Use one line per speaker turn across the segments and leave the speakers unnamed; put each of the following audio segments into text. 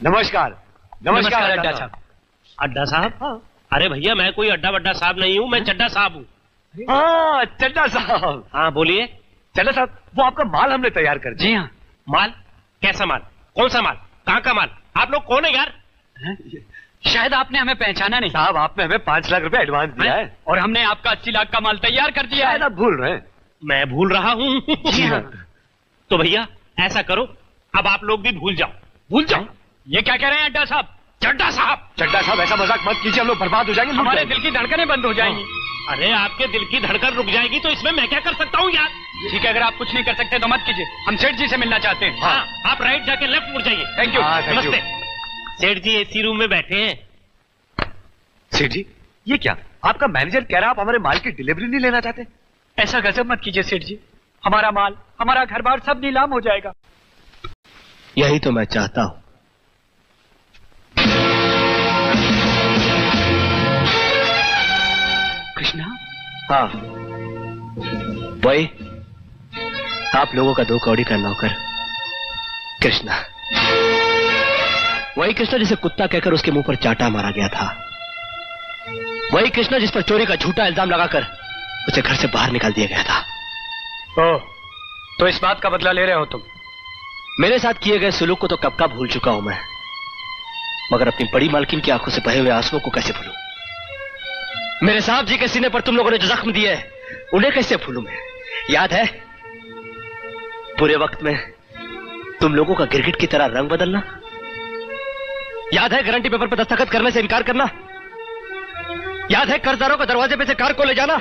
नमस्कार। नमस्कार
अड्डा साहब।
अड्डा साहब?
हाँ।
अरे भैया मैं कोई अड्डा वड्डा साहब नहीं हूँ, मैं चड्डा साहब हूँ।
हाँ चड्डा साहब।
हाँ बोलिए।
चड्डा साहब वो आपका माल हमने तैयार कर दिया।
जी हाँ।
माल? कैसा माल? कौन सा माल? कहाँ का माल? आप लोग कौन है यार?
शायद आपने हमें पहचाना नहीं।
साहब आपने हमें 5 लाख रुपए एडवांस दिया है
और हमने आपका 80 लाख का माल तैयार कर दिया है।
शायद आप भूल रहे हैं।
मैं भूल रहा हूँ?
जी हाँ।
तो भैया ऐसा करो, अब आप लोग भी भूल जाओ। भूल जाओ।
ये क्या कह रहे हैं अड्डा साहब?
चड्डा साहब।
चड्डा साहब ऐसा मजाक मत कीजिए, हम लोग बर्बाद हो जाएंगे।
हमारे दिल की धड़कनें बंद हो जाएंगी।
अरे आपके दिल की धड़कन रुक जाएगी तो इसमें मैं क्या कर सकता हूँ यार?
ठीक है, अगर आप कुछ नहीं कर सकते तो मत कीजिए, हम सेठ जी से मिलना चाहते हैं।
हाँ, आप राइट जाके लेफ्ट मुड़ जाइए।
Thank you.
नमस्ते। सेठ जी एसी रूम में बैठे हैं।
सेठ जी ये क्या, आपका मैनेजर कह रहा है आप हमारे माल की डिलीवरी नहीं लेना चाहते?
ऐसा गजब मत कीजिए सेठ जी, हमारा माल, हमारा घर बार सब नीलाम हो जाएगा।
यही तो मैं चाहता हूं।
कृष्णा?
हाँ वही, आप लोगों का 2 कौड़ी का नौकर कृष्णा। वही कृष्णा जिसे कुत्ता कहकर उसके मुंह पर चाटा मारा गया था। वही कृष्णा जिस पर चोरी का झूठा इल्जाम लगाकर उसे घर से बाहर निकाल दिया गया था।
ओह, तो इस बात का बदला ले रहे हो तुम?
मेरे साथ किए गए सुलूक को तो कब का भूल चुका हूं मैं, मगर अपनी बड़ी मालकिन की आंखों से बहे हुए आंसुओं को कैसे भूलूं? मेरे साहब जी के सीने पर तुम लोगों ने जो जख्म दिए उन्हें कैसे भूलूं मैं? याद है बुरे वक्त में तुम लोगों का गिरगिट की तरह रंग बदलना? याद है गारंटी पेपर पर दस्तखत करने से इनकार करना? याद है कर्जदारों को दरवाजे पे से कार को ले जाना?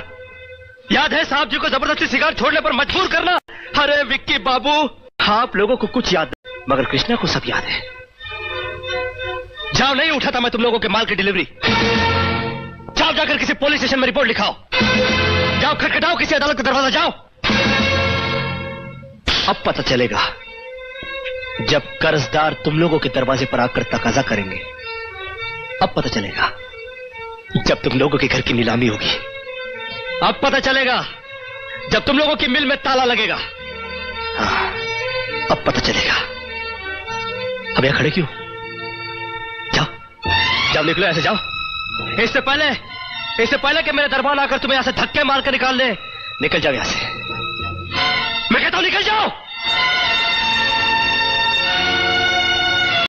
याद है साहब जी को जबरदस्ती सिगार छोड़ने पर मजबूर करना? अरे विक्की बाबू, आप लोगों को कुछ याद नहीं, मगर कृष्णा को सब याद है। जाओ, नहीं उठाता मैं तुम लोगों के माल की डिलीवरी। जाओ जाकर किसी पुलिस स्टेशन में रिपोर्ट लिखाओ। जाओ खटखटाओ किसी अदालत का दरवाजा, जाओ। अब पता चलेगा जब कर्जदार तुम लोगों के दरवाजे पर आकर तकाजा करेंगे। अब पता चलेगा जब तुम लोगों के घर की नीलामी होगी। अब पता चलेगा जब तुम लोगों की मिल में ताला लगेगा। हाँ, अब पता चलेगा। अब यहां खड़े क्यों? जाओ जाओ, निकलो ऐसे, जाओ। इससे पहले कि मेरे दरबार आकर तुम्हें यहां से धक्के मारकर निकाल दे, निकल जाओ यहां से। मैं कहता हूं निकल जाओ।